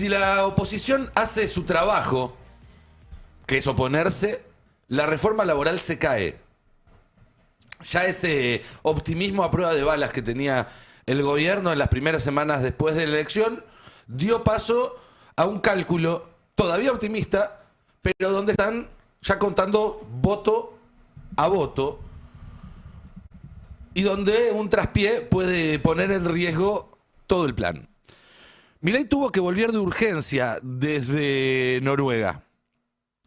Si la oposición hace su trabajo, que es oponerse, la reforma laboral se cae. Ya ese optimismo a prueba de balas que tenía el gobierno en las primeras semanas después de la elección dio paso a un cálculo todavía optimista, pero donde están ya contando voto a voto y donde un traspié puede poner en riesgo todo el plan. Milei tuvo que volver de urgencia desde Noruega.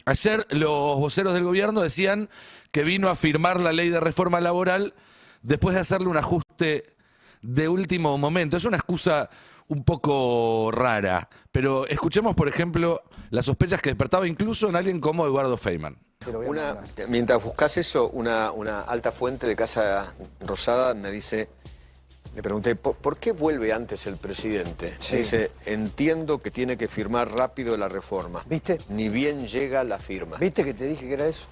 Ayer los voceros del gobierno decían que vino a firmar la ley de reforma laboral después de hacerle un ajuste de último momento. Es una excusa un poco rara, pero escuchemos, por ejemplo, las sospechas que despertaba incluso en alguien como Eduardo Feynman. Mientras buscas eso, una alta fuente de Casa Rosada me dice, le pregunté, ¿por qué vuelve antes el presidente? Sí. Me dice, entiendo que tiene que firmar rápido la reforma. ¿Viste? Ni bien llega la firma. ¿Viste que te dije que era eso?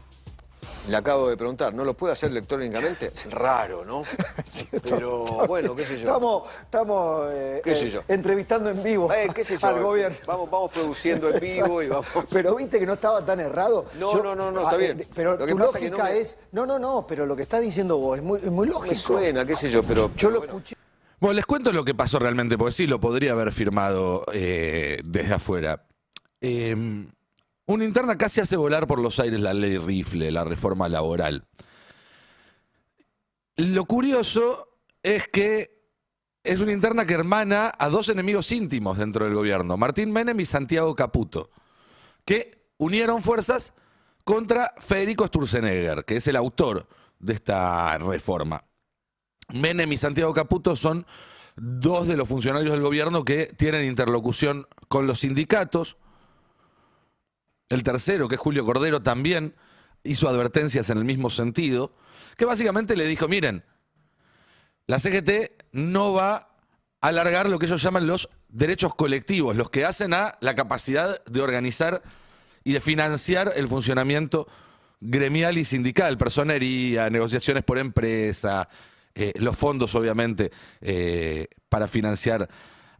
Le acabo de preguntar, ¿no lo puede hacer electrónicamente? Raro, ¿no? Sí, pero bueno, qué sé yo. Estamos ¿Qué sé yo? entrevistando en vivo ¿Qué sé yo? al gobierno. Vamos produciendo en vivo y vamos... Pero viste que no estaba tan errado. No, está bien. Pero lo que tu pasa lógica que es... No, pero lo que estás diciendo vos es muy lógico. Me suena, qué sé yo, pero... Yo lo escuché. Bueno, les cuento lo que pasó realmente, porque sí, lo podría haber firmado desde afuera. Una interna casi hace volar por los aires la ley Rifle, la reforma laboral. Lo curioso es que es una interna que hermana a dos enemigos íntimos dentro del gobierno, Martín Menem y Santiago Caputo, que unieron fuerzas contra Federico Sturzenegger, que es el autor de esta reforma. Menem y Santiago Caputo son dos de los funcionarios del gobierno que tienen interlocución con los sindicatos. El tercero, que es Julio Cordero, también hizo advertencias en el mismo sentido, que básicamente le dijo, miren, la CGT no va a alargar lo que ellos llaman los derechos colectivos, los que hacen a la capacidad de organizar y de financiar el funcionamiento gremial y sindical, personería, negociaciones por empresa, los fondos, obviamente, para financiar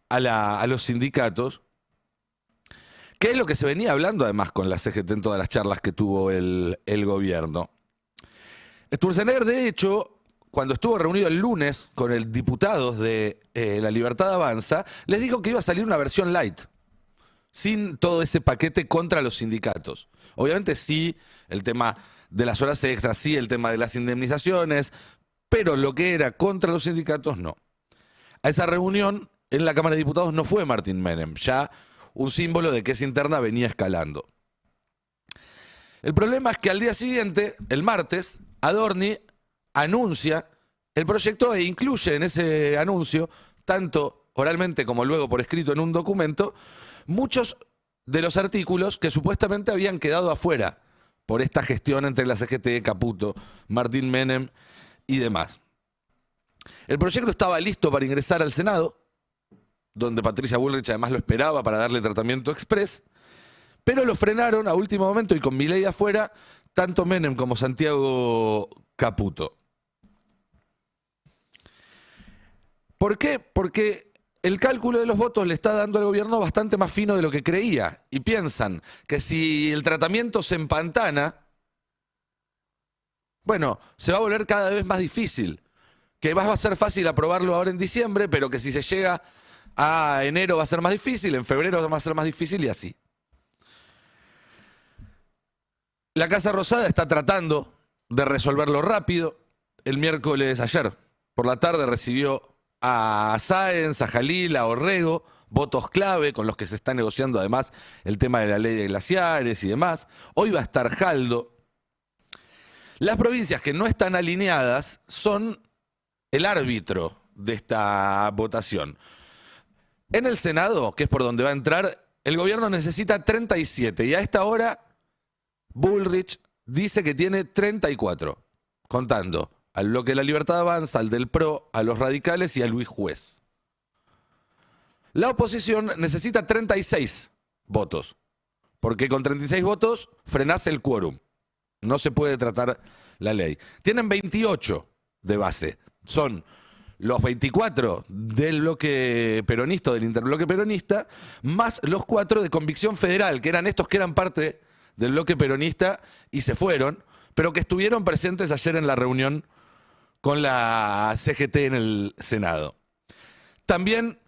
a los sindicatos. ¿Qué es lo que se venía hablando además con la CGT en todas las charlas que tuvo el gobierno? Sturzenegger, de hecho, cuando estuvo reunido el lunes con el diputados de La Libertad Avanza, les dijo que iba a salir una versión light, sin todo ese paquete contra los sindicatos. Obviamente sí, el tema de las horas extras, sí, el tema de las indemnizaciones, pero lo que era contra los sindicatos, no. A esa reunión en la Cámara de Diputados no fue Martín Menem, ya un símbolo de que esa interna venía escalando. El problema es que al día siguiente, el martes, Adorni anuncia el proyecto e incluye en ese anuncio, tanto oralmente como luego por escrito en un documento, muchos de los artículos que supuestamente habían quedado afuera por esta gestión entre la CGT, Caputo, Martín Menem y demás. El proyecto estaba listo para ingresar al Senado, donde Patricia Bullrich además lo esperaba para darle tratamiento express, pero lo frenaron a último momento y con Milei afuera, tanto Menem como Santiago Caputo. ¿Por qué? Porque el cálculo de los votos le está dando al gobierno bastante más fino de lo que creía, y piensan que si el tratamiento se empantana, bueno, se va a volver cada vez más difícil, que va a ser fácil aprobarlo ahora en diciembre, pero que si se llega a enero va a ser más difícil, en febrero va a ser más difícil y así. La Casa Rosada está tratando de resolverlo rápido. El miércoles, ayer por la tarde, recibió a Sáenz, a Jalil, a Orrego, votos clave con los que se está negociando además el tema de la ley de glaciares y demás. Hoy va a estar Jaldo. Las provincias que no están alineadas son el árbitro de esta votación. En el Senado, que es por donde va a entrar, el gobierno necesita 37 y a esta hora Bullrich dice que tiene 34, contando al bloque de La Libertad Avanza, al del PRO, a los radicales y a Luis Juez. La oposición necesita 36 votos, porque con 36 votos frenás el quórum. No se puede tratar la ley. Tienen 28 de base. Son los 24 del bloque peronista, del interbloque peronista, más los 4 de Convicción Federal, que eran estos que eran parte del bloque peronista y se fueron, pero que estuvieron presentes ayer en la reunión con la CGT en el Senado. También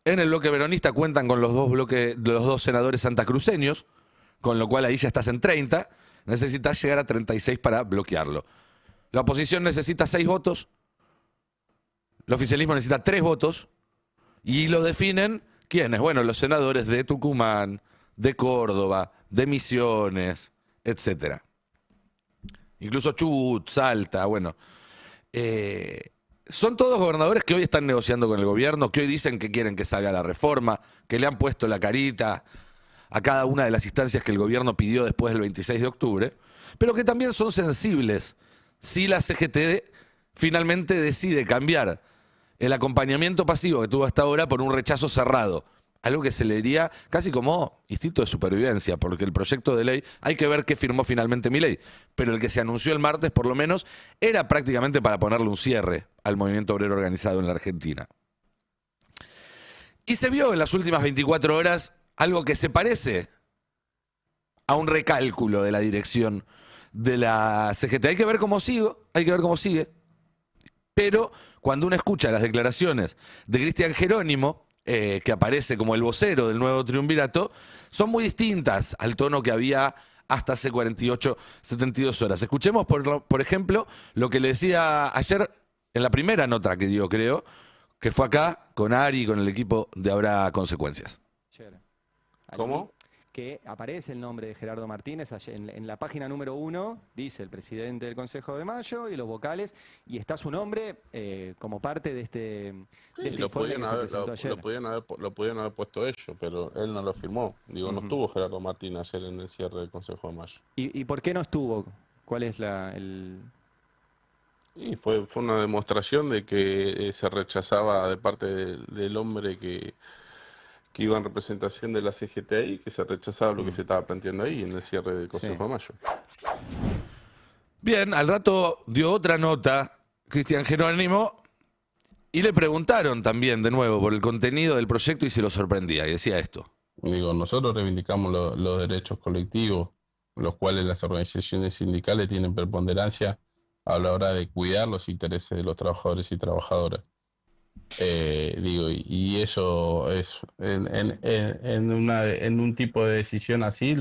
en el bloque peronista cuentan con los dos senadores santacruceños, con lo cual ahí ya estás en 30, necesitas llegar a 36 para bloquearlo. La oposición necesita 6 votos, el oficialismo necesita 3 votos, y lo definen, ¿quiénes? Bueno, los senadores de Tucumán, de Córdoba, de Misiones, etc. Incluso Chubut, Salta, bueno. Son todos gobernadores que hoy están negociando con el gobierno, que hoy dicen que quieren que salga la reforma, que le han puesto la carita a cada una de las instancias que el gobierno pidió después del 26 de octubre, pero que también son sensibles si la CGT finalmente decide cambiar el acompañamiento pasivo que tuvo hasta ahora por un rechazo cerrado. Algo que se leería casi como instinto de supervivencia, porque el proyecto de ley, hay que ver qué firmó finalmente Milei, pero el que se anunció el martes, por lo menos, era prácticamente para ponerle un cierre al movimiento obrero organizado en la Argentina. Y se vio en las últimas 24 horas algo que se parece a un recálculo de la dirección de la CGT. Hay que ver cómo sigue, pero cuando uno escucha las declaraciones de Cristian Jerónimo, que aparece como el vocero del nuevo triunvirato, son muy distintas al tono que había hasta hace 48, 72 horas. Escuchemos, por ejemplo, lo que le decía ayer en la primera nota que dio, creo, que fue acá con Ari y con el equipo de Habrá Consecuencias. ¿Cómo? Que aparece el nombre de Gerardo Martínez en la página número 1, dice el presidente del Consejo de Mayo y los vocales, y está su nombre como parte de este informe que se presentó ayer. Lo podían haber puesto ellos, pero él no lo firmó. Digo, no estuvo Gerardo Martínez ayer en el cierre del Consejo de Mayo. ¿Y por qué no estuvo? ¿Cuál es Y fue una demostración de que se rechazaba de parte del hombre que iba en representación de la CGT, que se rechazaba lo que se estaba planteando ahí en el cierre del Consejo de Mayo. Bien, al rato dio otra nota Cristian Jerónimo y le preguntaron también de nuevo por el contenido del proyecto y se lo sorprendía, y decía esto. Digo, nosotros reivindicamos los derechos colectivos, los cuales las organizaciones sindicales tienen preponderancia a la hora de cuidar los intereses de los trabajadores y trabajadoras. Y eso es en un tipo de decisión así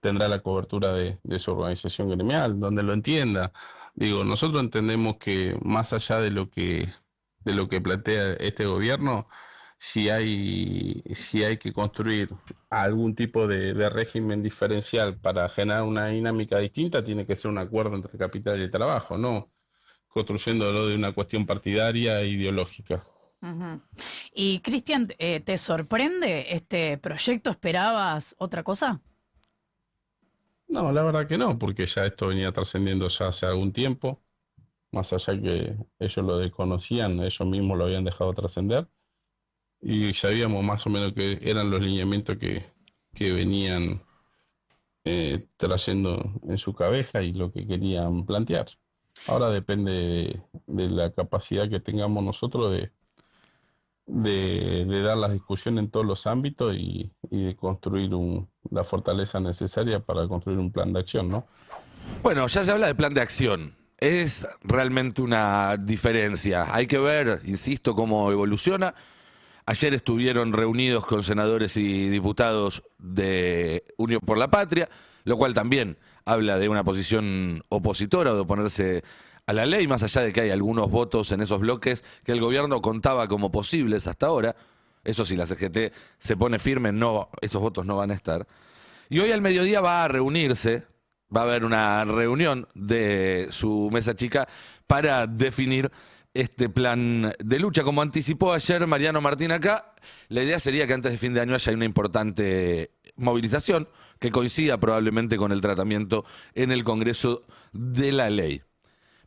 tendrá la cobertura de su organización gremial, donde lo entienda. Digo, nosotros entendemos que más allá de lo que plantea este gobierno, si hay que construir algún tipo de régimen diferencial para generar una dinámica distinta, tiene que ser un acuerdo entre capital y trabajo, no construyéndolo de una cuestión partidaria e ideológica. Y Cristian, ¿te sorprende este proyecto? ¿Esperabas otra cosa? No, la verdad que no, porque ya esto venía trascendiendo ya hace algún tiempo, más allá que ellos lo desconocían, ellos mismos lo habían dejado trascender, y sabíamos más o menos que eran los lineamientos que venían trayendo en su cabeza y lo que querían plantear. Ahora depende de la capacidad que tengamos nosotros de dar las discusiones en todos los ámbitos y de construir la fortaleza necesaria para construir un plan de acción, ¿no? Bueno, ya se habla de plan de acción. Es realmente una diferencia. Hay que ver, insisto, cómo evoluciona. Ayer estuvieron reunidos con senadores y diputados de Unión por la Patria, lo cual también habla de una posición opositora o de oponerse a la ley, más allá de que hay algunos votos en esos bloques que el gobierno contaba como posibles hasta ahora. Eso si la CGT se pone firme, no, esos votos no van a estar. Y hoy al mediodía va a reunirse, va a haber una reunión de su mesa chica para definir este plan de lucha. Como anticipó ayer Mariano Martín acá, la idea sería que antes de fin de año haya una importante movilización que coincida probablemente con el tratamiento en el Congreso de la ley.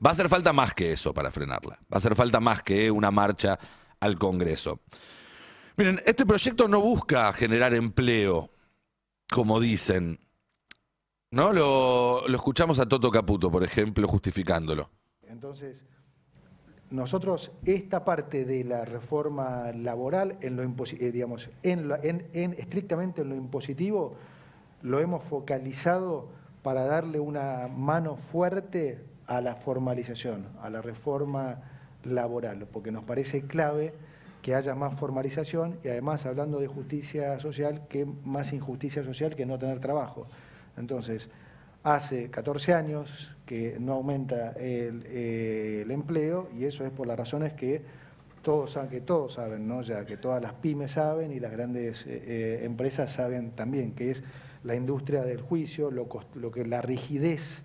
Va a hacer falta más que eso para frenarla. Va a hacer falta más que una marcha al Congreso. Miren, este proyecto no busca generar empleo, como dicen, ¿no? Lo escuchamos a Toto Caputo, por ejemplo, justificándolo. Entonces, nosotros esta parte de la reforma laboral, estrictamente en lo impositivo, lo hemos focalizado para darle una mano fuerte a la formalización, a la reforma laboral, porque nos parece clave que haya más formalización y además, hablando de justicia social, que más injusticia social que no tener trabajo. Entonces, hace 14 años que no aumenta el empleo, y eso es por las razones que todos saben, ¿no? Ya que todas las pymes saben y las grandes empresas saben también, que es la industria del juicio, la rigidez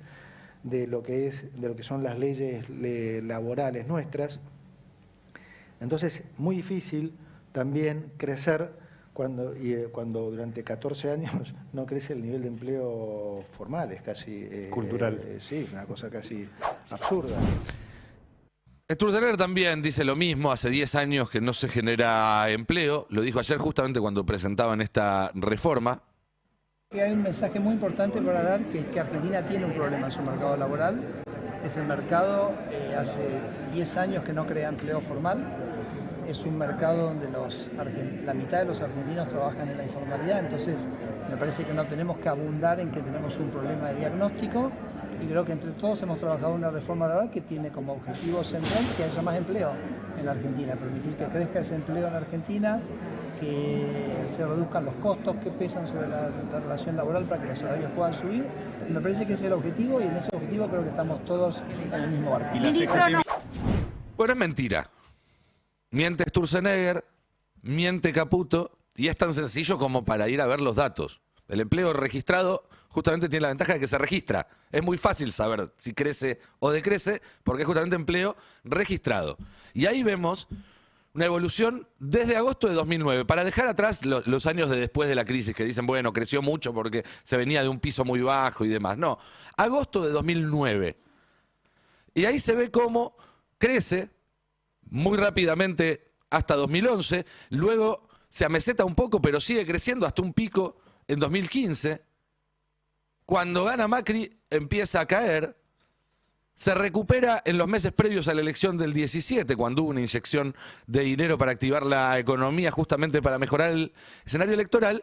de lo que son las leyes laborales nuestras. Entonces, muy difícil también crecer cuando durante 14 años no crece el nivel de empleo formal, es casi... cultural. Sí, una cosa casi absurda. Sturzenegger también dice lo mismo, hace 10 años que no se genera empleo, lo dijo ayer justamente cuando presentaban esta reforma. Hay un mensaje muy importante para dar, que es que Argentina tiene un problema en su mercado laboral. Es el mercado, hace 10 años que no crea empleo formal. Es un mercado donde la mitad de los argentinos trabajan en la informalidad, entonces me parece que no tenemos que abundar en que tenemos un problema de diagnóstico, y creo que entre todos hemos trabajado una reforma laboral que tiene como objetivo central que haya más empleo en la Argentina, permitir que crezca ese empleo en la Argentina, que se reduzcan los costos que pesan sobre la relación laboral para que los salarios puedan subir. Me parece que ese es el objetivo, y en ese objetivo creo que estamos todos en el mismo barco. Bueno, es mentira. Miente Sturzenegger, miente Caputo, y es tan sencillo como para ir a ver los datos. El empleo registrado justamente tiene la ventaja de que se registra. Es muy fácil saber si crece o decrece, porque es justamente empleo registrado. Y ahí vemos una evolución desde agosto de 2009, para dejar atrás los años de después de la crisis, que dicen, bueno, creció mucho porque se venía de un piso muy bajo y demás. No, agosto de 2009. Y ahí se ve cómo crece muy rápidamente hasta 2011, luego se ameseta un poco, pero sigue creciendo hasta un pico en 2015. Cuando gana Macri empieza a caer, se recupera en los meses previos a la elección del 17, cuando hubo una inyección de dinero para activar la economía justamente para mejorar el escenario electoral,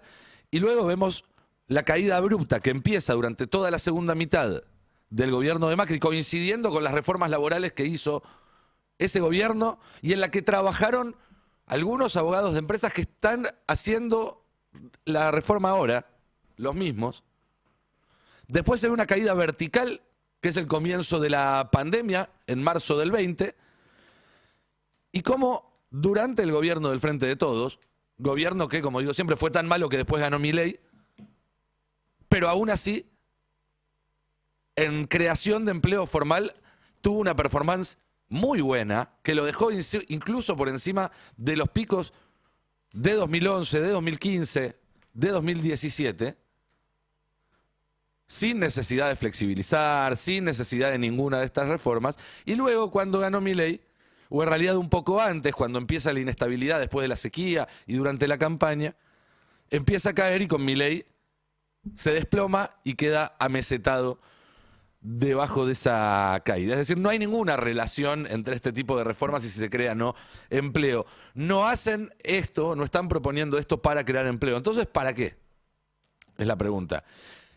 y luego vemos la caída abrupta que empieza durante toda la segunda mitad del gobierno de Macri, coincidiendo con las reformas laborales que hizo ese gobierno y en la que trabajaron algunos abogados de empresas que están haciendo la reforma ahora, los mismos. Después se ve una caída vertical, que es el comienzo de la pandemia, en marzo del 20, y cómo durante el gobierno del Frente de Todos, gobierno que, como digo siempre, fue tan malo que después ganó Milei, pero aún así, en creación de empleo formal, tuvo una performance muy buena, que lo dejó incluso por encima de los picos de 2011, de 2015, de 2017, sin necesidad de flexibilizar, sin necesidad de ninguna de estas reformas. Y luego, cuando ganó Milei, o en realidad un poco antes, cuando empieza la inestabilidad después de la sequía y durante la campaña, empieza a caer y con Milei se desploma y queda amesetado debajo de esa caída. Es decir, no hay ninguna relación entre este tipo de reformas y si se crea o no empleo. No hacen esto, no están proponiendo esto para crear empleo. Entonces, ¿para qué? Es la pregunta.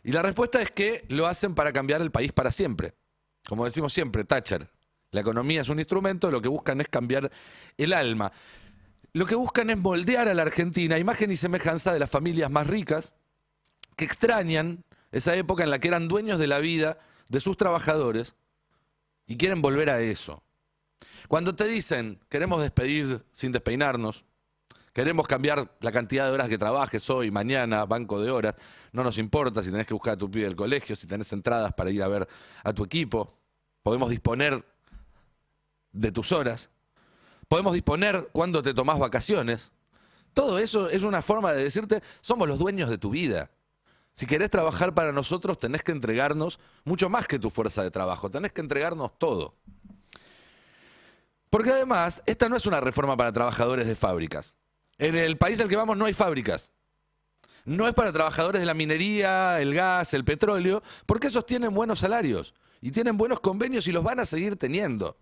Y la respuesta es que lo hacen para cambiar el país para siempre. Como decimos siempre, Thatcher, la economía es un instrumento, lo que buscan es cambiar el alma. Lo que buscan es moldear a la Argentina, imagen y semejanza de las familias más ricas, que extrañan esa época en la que eran dueños de la vida de sus trabajadores y quieren volver a eso. Cuando te dicen, queremos despedir sin despeinarnos, queremos cambiar la cantidad de horas que trabajes hoy, mañana, banco de horas, no nos importa si tenés que buscar a tu pibe del colegio, si tenés entradas para ir a ver a tu equipo, podemos disponer de tus horas, podemos disponer cuándo te tomás vacaciones. Todo eso es una forma de decirte, somos los dueños de tu vida. Si querés trabajar para nosotros, tenés que entregarnos mucho más que tu fuerza de trabajo. Tenés que entregarnos todo. Porque además, esta no es una reforma para trabajadores de fábricas. En el país al que vamos no hay fábricas. No es para trabajadores de la minería, el gas, el petróleo, porque esos tienen buenos salarios y tienen buenos convenios y los van a seguir teniendo.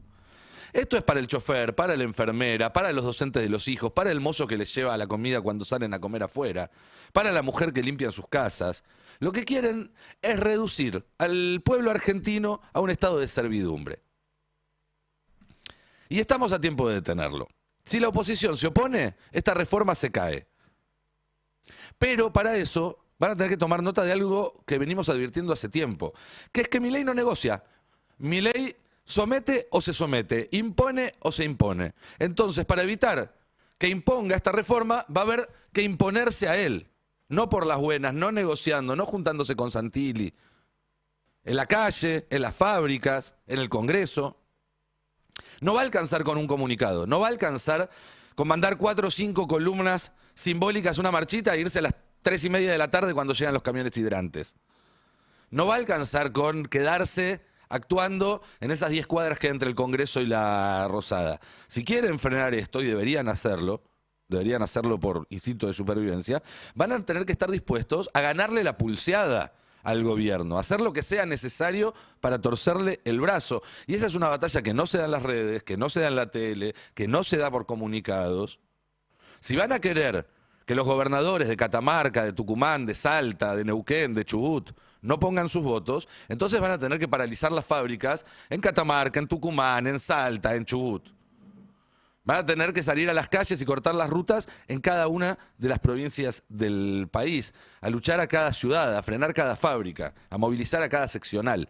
Esto es para el chofer, para la enfermera, para los docentes de los hijos, para el mozo que les lleva la comida cuando salen a comer afuera, para la mujer que limpia sus casas. Lo que quieren es reducir al pueblo argentino a un estado de servidumbre. Y estamos a tiempo de detenerlo. Si la oposición se opone, esta reforma se cae. Pero para eso van a tener que tomar nota de algo que venimos advirtiendo hace tiempo, que es que Milei no negocia. Milei somete o se somete, impone o se impone. Entonces, para evitar que imponga esta reforma, va a haber que imponerse a él. No por las buenas, no negociando, no juntándose con Santilli. En la calle, en las fábricas, en el Congreso. No va a alcanzar con un comunicado, no va a alcanzar con mandar 4 o 5 columnas simbólicas, una marchita e irse a las 3:30 de la tarde cuando llegan los camiones hidrantes. No va a alcanzar con quedarse actuando en esas 10 cuadras que hay entre el Congreso y la Rosada. Si quieren frenar esto, y deberían hacerlo por instinto de supervivencia, van a tener que estar dispuestos a ganarle la pulseada al gobierno, a hacer lo que sea necesario para torcerle el brazo. Y esa es una batalla que no se da en las redes, que no se da en la tele, que no se da por comunicados. Si van a querer que los gobernadores de Catamarca, de Tucumán, de Salta, de Neuquén, de Chubut, no pongan sus votos, entonces van a tener que paralizar las fábricas en Catamarca, en Tucumán, en Salta, en Chubut. Van a tener que salir a las calles y cortar las rutas en cada una de las provincias del país, a luchar a cada ciudad, a frenar cada fábrica, a movilizar a cada seccional.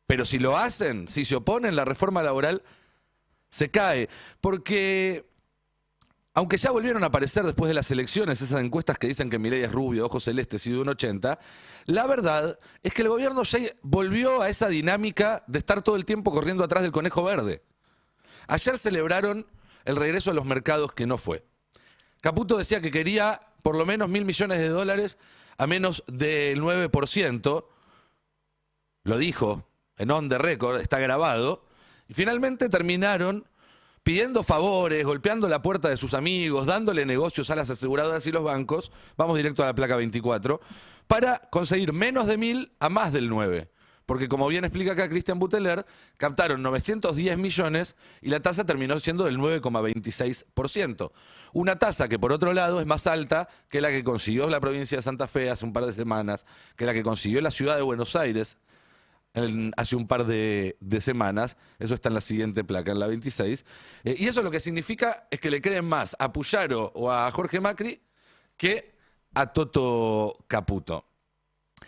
Pero si lo hacen, si se oponen, la reforma laboral se cae. Porque, aunque ya volvieron a aparecer después de las elecciones esas encuestas que dicen que Milei es rubio, ojos celestes y de 1,80, la verdad es que el gobierno ya volvió a esa dinámica de estar todo el tiempo corriendo atrás del conejo verde. Ayer celebraron el regreso a los mercados que no fue. Caputo decía que quería por lo menos $1.000 millones a menos del 9%. Lo dijo en on the record, está grabado. Y finalmente terminaron pidiendo favores, golpeando la puerta de sus amigos, dándole negocios a las aseguradoras y los bancos. Vamos directo a la placa 24. Para conseguir menos de 1.000 a más del 9%. Porque como bien explica acá Cristian Buteler, captaron 910 millones y la tasa terminó siendo del 9,26%. Una tasa que por otro lado es más alta que la que consiguió la provincia de Santa Fe hace un par de semanas, que la que consiguió la ciudad de Buenos Aires hace un par de semanas. Eso está en la siguiente placa, en la 26. Y eso lo que significa es que le creen más a Puyaro o a Jorge Macri que a Toto Caputo.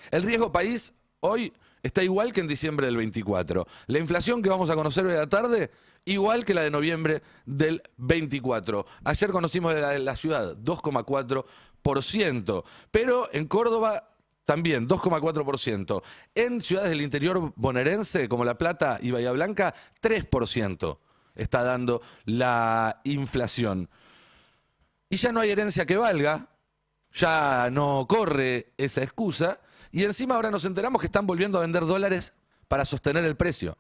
El riesgo país hoy está igual que en diciembre del 24. La inflación que vamos a conocer hoy a la tarde, igual que la de noviembre del 24. Ayer conocimos la ciudad, 2,4%. Pero en Córdoba también, 2,4%. En ciudades del interior bonaerense, como La Plata y Bahía Blanca, 3% está dando la inflación. Y ya no hay herencia que valga, ya no corre esa excusa. Y encima ahora nos enteramos que están volviendo a vender dólares para sostener el precio.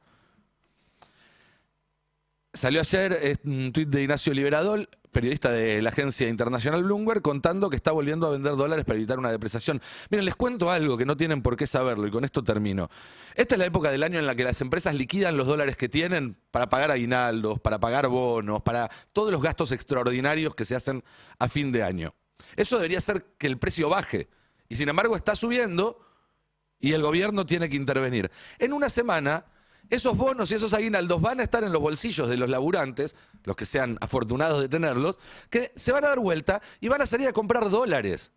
Salió ayer un tuit de Ignacio Liberadol, periodista de la agencia internacional Bloomberg, contando que está volviendo a vender dólares para evitar una depreciación. Miren, les cuento algo que no tienen por qué saberlo y con esto termino. Esta es la época del año en la que las empresas liquidan los dólares que tienen para pagar aguinaldos, para pagar bonos, para todos los gastos extraordinarios que se hacen a fin de año. Eso debería hacer que el precio baje. Y sin embargo está subiendo y el gobierno tiene que intervenir. En una semana, esos bonos y esos aguinaldos van a estar en los bolsillos de los laburantes, los que sean afortunados de tenerlos, que se van a dar vuelta y van a salir a comprar dólares.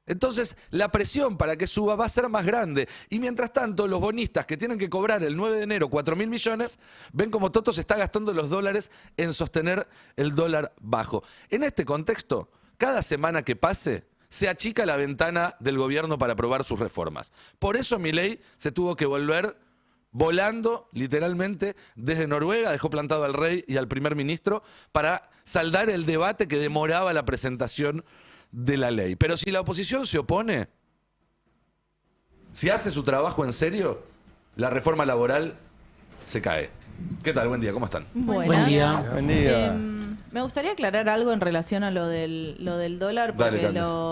Entonces, la presión para que suba va a ser más grande. Y mientras tanto, los bonistas que tienen que cobrar el 9 de enero 4.000 millones, ven como Toto se está gastando los dólares en sostener el dólar bajo. En este contexto, cada semana que pase, se achica la ventana del gobierno para aprobar sus reformas. Por eso Milei se tuvo que volver volando, literalmente, desde Noruega, dejó plantado al rey y al primer ministro para saldar el debate que demoraba la presentación de la ley. Pero si la oposición se opone, si hace su trabajo en serio, la reforma laboral se cae. ¿Qué tal? Buen día, ¿cómo están? Buenas. Buen día. Buen día. Me gustaría aclarar algo en relación a lo del dólar, porque Dale, Cami.